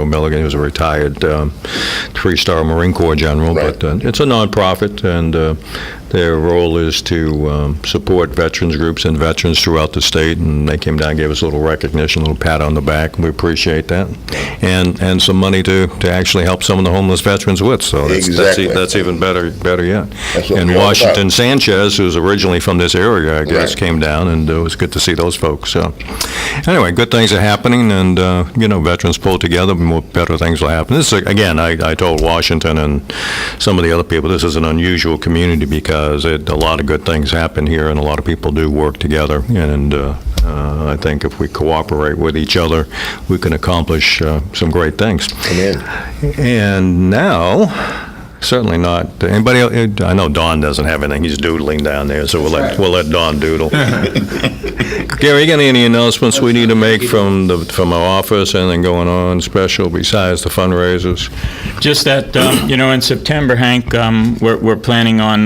General Milligan. He was a retired 3-star Marine Corps general, Right. but it's a nonprofit, and their role is to support veterans groups and veterans throughout the state, and they came down and gave us a little recognition, a little pat on the back, and we appreciate that, and some money to actually help some of the homeless veterans with, so Exactly. that's even better yet. That's what And we're all Washington about. Sanchez, who's originally from this area, I guess, Right. came down, and it was good to see those folks. So anyway, good things are happening, and veterans pull together, more better things will happen. This is, again, I told Washington and some of the other people, this is an unusual community because a lot of good things happen here, and a lot of people do work together, and I think if we cooperate with each other, we can accomplish some great things. Amen. And now, certainly not anybody else, I know Don doesn't have anything. He's doodling down there, so we'll let Don doodle. Gary, you got any announcements we need to make from our office? Anything going on special besides the fundraisers? Just that, in September, Hank, we're planning on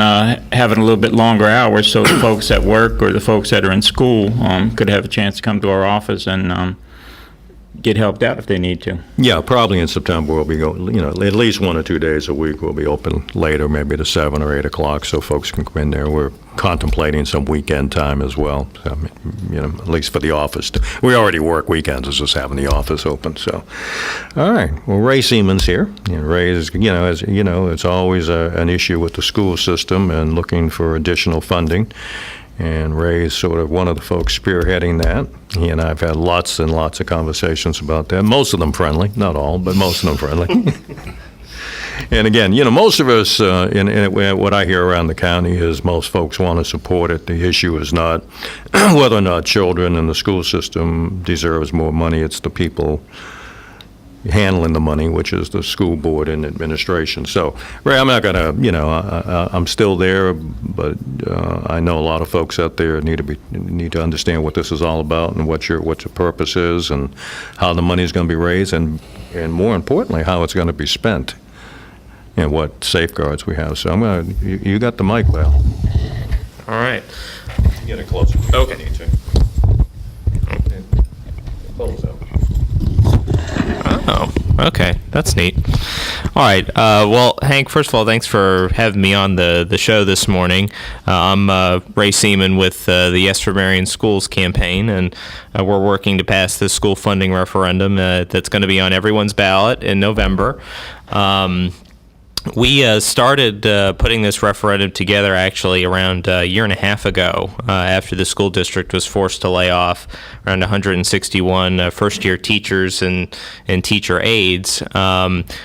having a little bit longer hours, so the folks at work or the folks that are in school could have a chance to come to our office and get helped out if they need to. Yeah, probably in September we'll be going, at least 1 or 2 days a week we'll be open later, maybe to 7 or 8 o'clock, so folks can come in there. We're contemplating some weekend time as well, so, at least for the office. We already work weekends, it's just having the office open, so. All right, well, Ray Siemens here. Ray is, as you know, it's always an issue with the school system and looking for additional funding. And Ray is sort of one of the folks spearheading that. He and I have had lots and lots of conversations about that, most of them friendly, not all, but most of them friendly. And again, most of us, what I hear around the county is most folks want to support it. The issue is not whether or not children in the school system deserves more money, it's the people handling the money, which is the school board and administration. So, Ray, I'm not going to, I'm still there, but I know a lot of folks out there need to understand what this is all about and what your purpose is and how the money is going to be raised and more importantly, how it's going to be spent and what safeguards we have. So you got the mic, Val. All right. Get it closer. Okay. If you need to. Close up. Oh, okay. That's neat. All right. Well, Hank, first of all, thanks for having me on the show this morning. I'm Ray Seaman with the Yes for Marion Schools campaign, and we're working to pass this school funding referendum that's going to be on everyone's ballot in November. We started putting this referendum together actually around a year and a half ago after the school district was forced to lay off around 161 first-year teachers and teacher aides.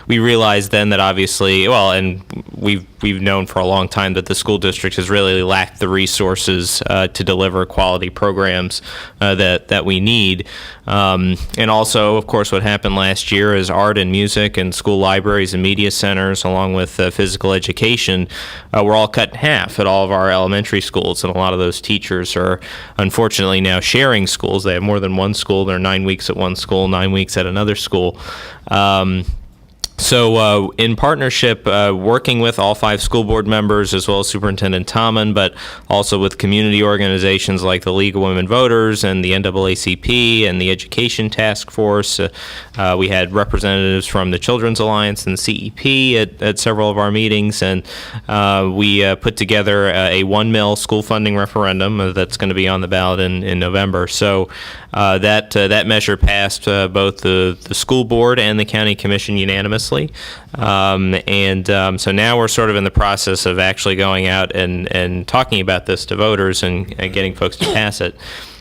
We realized then that obviously, and we've known for a long time that the school district has really lacked the resources to deliver quality programs that we need. And also, of course, what happened last year is art and music and school libraries and media centers, along with physical education, were all cut in half at all of our elementary schools. And a lot of those teachers are unfortunately now sharing schools. They have more than one school. They're 9 weeks at one school, 9 weeks at another school. So in partnership, working with all 5 school board members as well as Superintendent Tommen, but also with community organizations like the League of Women Voters and the NAACP and the Education Task Force. We had representatives from the Children's Alliance and the CEP at several of our meetings, and we put together a 1 mil school funding referendum that's going to be on the ballot in November. So that measure passed both the school board and the county commission unanimously. So now we're sort of in the process of actually going out and talking about this to voters and getting folks to pass it.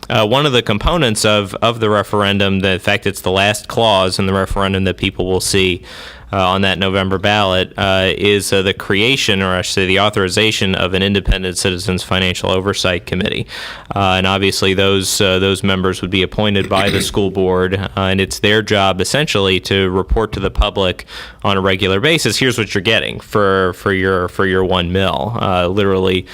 One of the components of the referendum, in fact, it's the last clause in the referendum that people will see on that November ballot, is the creation, or I should say the authorization, of an independent Citizens Financial Oversight Committee. And obviously those members would be appointed by the school board, and it's their job essentially to report to the public on a regular basis. Here's what you're getting for your 1 mil. Literally,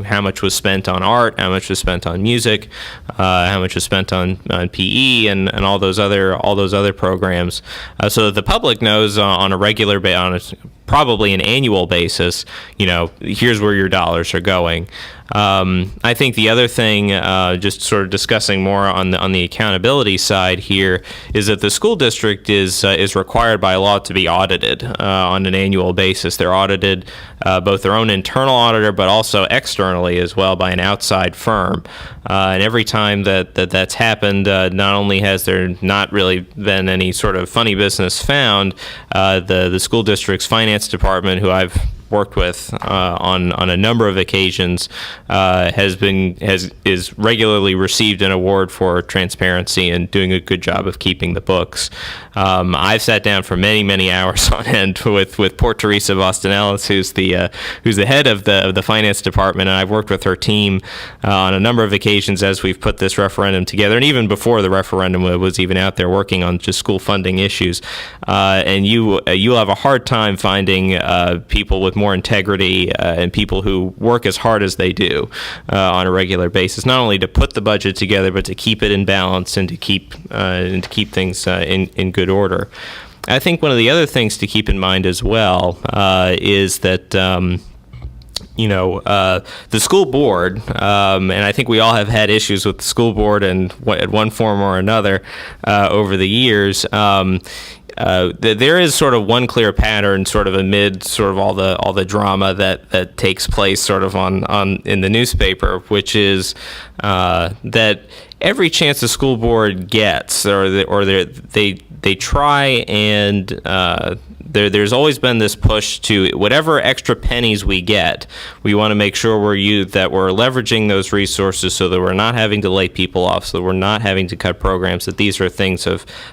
how much was spent on art, how much was spent on music, how much was spent on PE and all those other programs, so that the public knows on a regular basis, on probably an annual basis, here's where your dollars are going. I think the other thing, just sort of discussing more on the accountability side here, is that the school district is required by law to be audited on an annual basis. They're audited both their own internal auditor, but also externally as well by an outside firm. And every time that's happened, not only has there not really been any sort of funny business found, the school district's finance department, who I've worked with on a number of occasions, is regularly received an award for transparency and doing a good job of keeping the books. I've sat down for many hours on end with poor Teresa Vostanellis, who's the head of the finance department, and I've worked with her team on a number of occasions as we've put this referendum together, and even before the referendum was even out there working on just school funding issues. And you'll have a hard time finding people with more integrity and people who work as hard as they do on a regular basis, not only to put the budget together, but to keep it in balance and to keep things in good order. I think one of the other things to keep in mind as well is that the school board, and I think we all have had issues with the school board and at one form or another over the years. There is sort of one clear pattern, sort of amid sort of all the drama that takes place sort of on in the newspaper, which is that every chance the school board gets, they try and there's always been this push to whatever extra pennies we get, we want to make sure that we're leveraging those resources so that we're not having to lay people off, so that we're not having to cut programs, that these are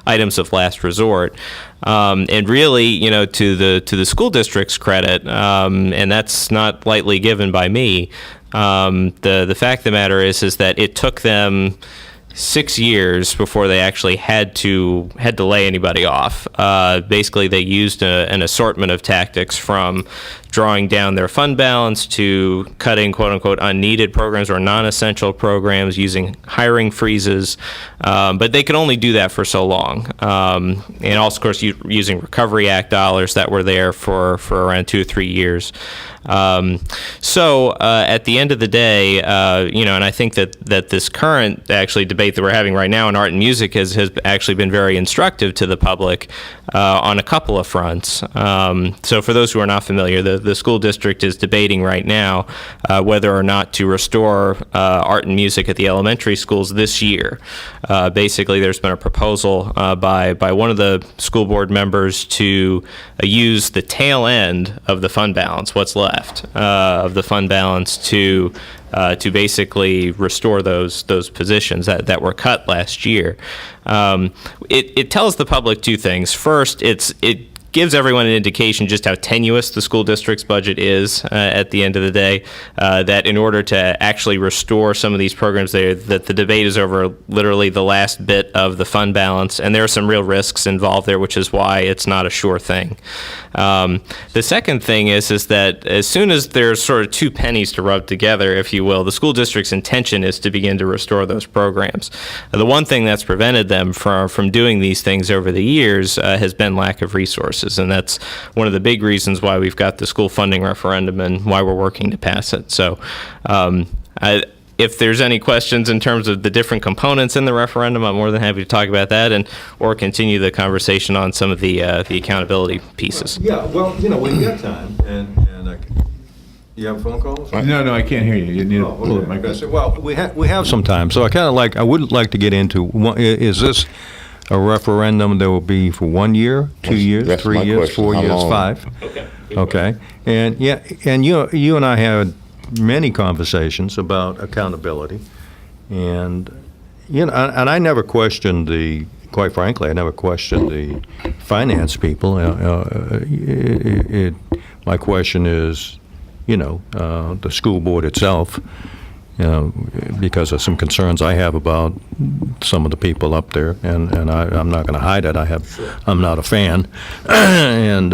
items of last resort. And really, to the school district's credit, and that's not lightly given by me, the fact of the matter is that it took them 6 years before they actually had to lay anybody off. Basically, they used an assortment of tactics, from drawing down their fund balance to cutting quote-unquote unneeded programs or non-essential programs, using hiring freezes. But they could only do that for so long. And also, of course, using Recovery Act dollars that were there for around 2 or 3 years. So at the end of the day, and I think that this current actually debate that we're having right now in art and music has actually been very instructive to the public on a couple of fronts. So for those who are not familiar, the school district is debating right now whether or not to restore art and music at the elementary schools this year. Basically, there's been a proposal by one of the school board members to use the tail end of the fund balance, what's left of the fund balance, to basically restore those positions that were cut last year. It tells the public two things. First, it gives everyone an indication just how tenuous the school district's budget is at the end of the day, that in order to actually restore some of these programs, that the debate is over literally the last bit of the fund balance, and there are some real risks involved there, which is why it's not a sure thing. The second thing is that as soon as there's sort of two pennies to rub together, if you will, the school district's intention is to begin to restore those programs. The one thing that's prevented them from doing these things over the years has been lack of resources. And that's one of the big reasons why we've got the school funding referendum and why we're working to pass it. So if there's any questions in terms of the different components in the referendum, I'm more than happy to talk about that or continue the conversation on some of the accountability pieces. Yeah, well, when you got time, and you have a phone call? No, I can't hear you. You need to pull it microphone. Well, we have some time, so I would like to get into, is this a referendum that will be for 1 year, 2 years, That's 3 my years, question. 4 How years, long? 5? Okay. And you and I had many conversations about accountability, and and I never questioned quite frankly, I never questioned the finance people. My question is, the school board itself. Because of some concerns I have about some of the people up there, and I'm not going to hide it. I'm not a fan, and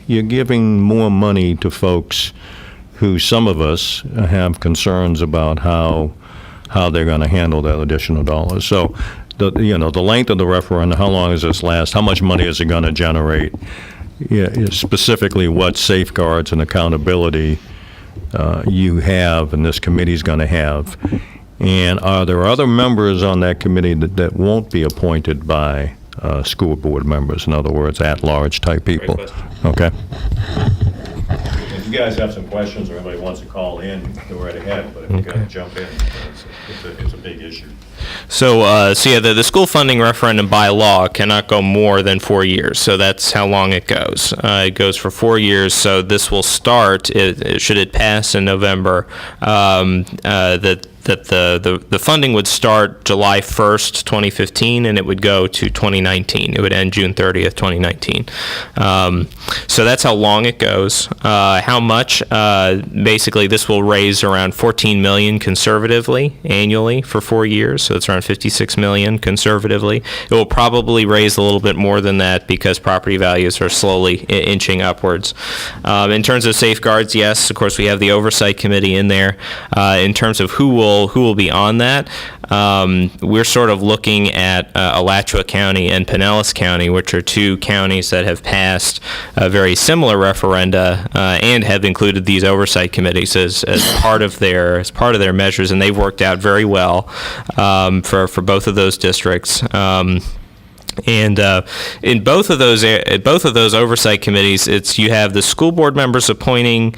you're giving more money to folks who, some of us have concerns about how they're going to handle that additional dollars. So the length of the referendum, how long does this last? How much money is it going to generate? specifically what safeguards and accountability you have and this committee's going to have. And are there other members on that committee that won't be appointed by school board members? In other words, at-large type people? Okay. If you guys have some questions or anybody wants to call in, go right ahead. But if you got to jump in, it's a big issue. So, yeah, the school funding referendum by law cannot go more than 4 years. So that's how long it goes. It goes for 4 years. So this will start, should it pass in November, that the funding would start July 1st, 2015, and it would go to 2019. It would end June 30th, 2019. So that's how long it goes. How much? Basically, this will raise around $14 million conservatively annually for 4 years. So it's around $56 million conservatively. It will probably raise a little bit more than that because property values are slowly inching upwards. In terms of safeguards, yes, of course, we have the oversight committee in there. In terms of who will be on that, we're sort of looking at Alachua County and Pinellas County, which are two counties that have passed very similar referenda and have included these oversight committees as part of their measures, and they've worked out very well for both of those districts. And in both of those oversight committees, you have the school board members appointing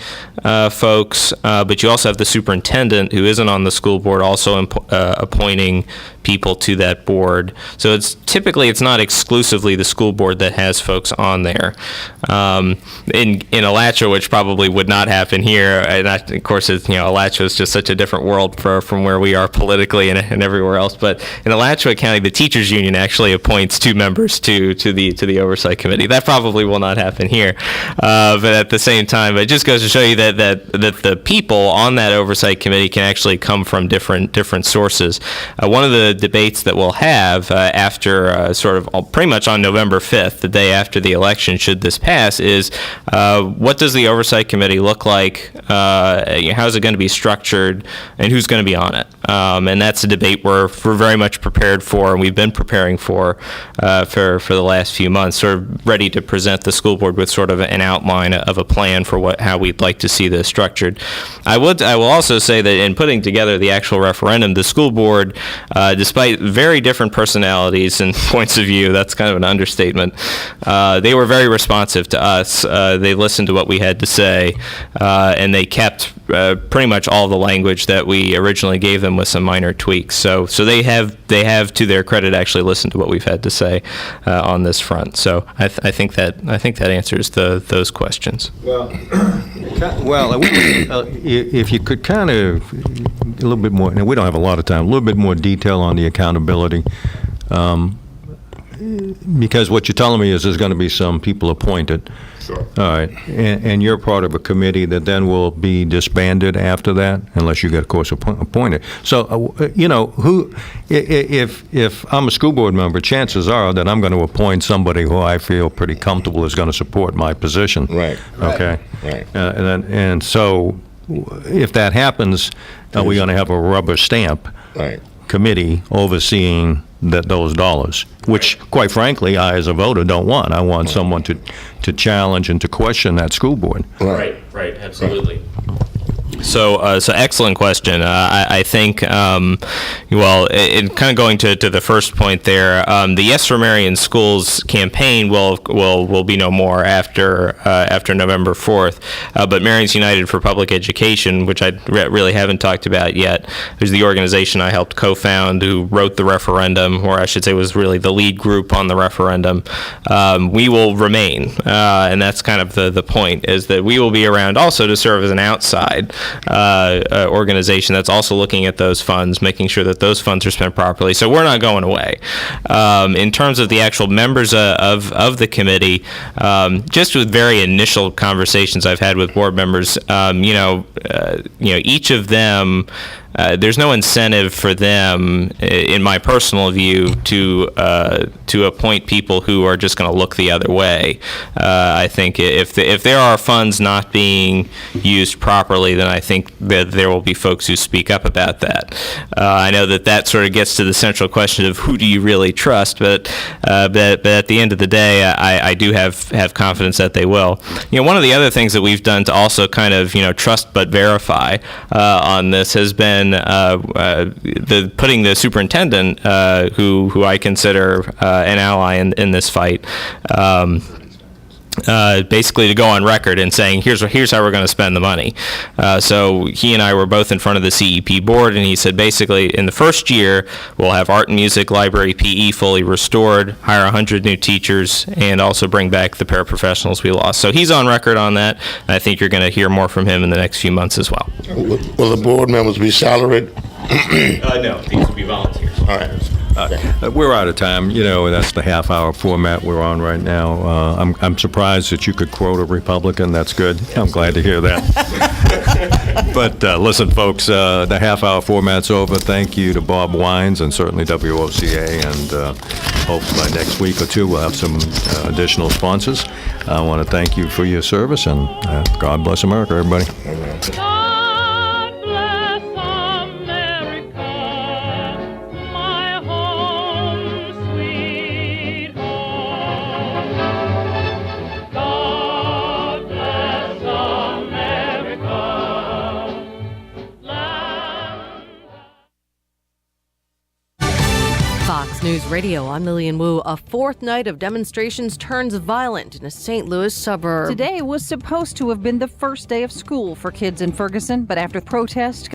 folks, but you also have the superintendent, who isn't on the school board, also appointing people to that board. So it's not exclusively the school board that has folks on there. In Alachua, which probably would not happen here, and of course, Alachua is just such a different world from where we are politically and everywhere else. But in Alachua County, the teachers union actually appoints two members to the oversight committee. That probably will not happen here. But at the same time, it just goes to show you that the people on that oversight committee can actually come from different sources. One of the debates that we'll have after pretty much on November 5th, the day after the election, should this pass, is what does the oversight committee look like? How is it going to be structured, and who's going to be on it? And that's a debate we're very much prepared for, and we've been preparing for the last few months, sort of ready to present the school board with sort of an outline of a plan for how we'd like to see this structured. I will also say that in putting together the actual referendum, the school board, despite very different personalities and points of view, that's kind of an understatement, they were very responsive to us. They listened to what we had to say, and they kept pretty much all the language that we originally gave them with some minor tweaks. So they have, to their credit, actually listened to what we've had to say on this front. So I think that answers those questions. Well, if you could kind of a little bit more, and we don't have a lot of time, a little bit more detail on the accountability, because what you're telling me is there's going to be some people appointed. Sure. All right, and you're part of a committee that then will be disbanded after that, unless you get, of course, appointed. So, who, if I'm a school board member, chances are that I'm going to appoint somebody who I feel pretty comfortable is going to support my position. Right. Okay. Right. And so, if that happens, are we going to have a rubber stamp Right. committee overseeing those dollars, which, quite frankly, I, as a voter, don't want. I want someone to challenge and to question that school board. Right, absolutely. So excellent question. I think, in kind of going to the first point there, the Yes for Marion Schools campaign will be no more after November 4th. But Marion's United for Public Education, which I really haven't talked about yet, is the organization I helped co-found, who wrote the referendum, or I should say was really the lead group on the referendum. We will remain, and that's kind of the point, is that we will be around also to serve as an outside organization that's also looking at those funds, making sure that those funds are spent properly. So we're not going away. In terms of the actual members of the committee, just with very initial conversations I've had with board members, each of them there's no incentive for them, in my personal view, to appoint people who are just going to look the other way. I think if there are funds not being used properly, then I think that there will be folks who speak up about that. I know that sort of gets to the central question of who do you really trust, but at the end of the day, I do have confidence that they will. One of the other things that we've done to also kind of trust but verify on this has been putting the superintendent, who I consider an ally in this fight. Basically to go on record and saying, here's how we're going to spend the money. So he and I were both in front of the CEP board, and he said basically in the first year we'll have art and music, library, PE fully restored, hire 100 new teachers, and also bring back the paraprofessionals we lost. So he's on record on that, and I think you're going to hear more from him in the next few months as well. Will the board members be salaried? No, these will be volunteers. All right. We're out of time. That's the half-hour format we're on right now. I'm surprised that you could quote a Republican. That's good. I'm glad to hear that. But listen, folks, the half-hour format's over. Thank you to Bob Wines and certainly WOCA, and hope by next week or two we'll have some additional sponsors. I want to thank you for your service, and God bless America, everybody. God bless America, my home, sweet home. God bless America, land. Fox News Radio, I'm Lillian Wu. A fourth night of demonstrations turns violent in a St. Louis suburb. Today was supposed to have been the first day of school for kids in Ferguson, but after protests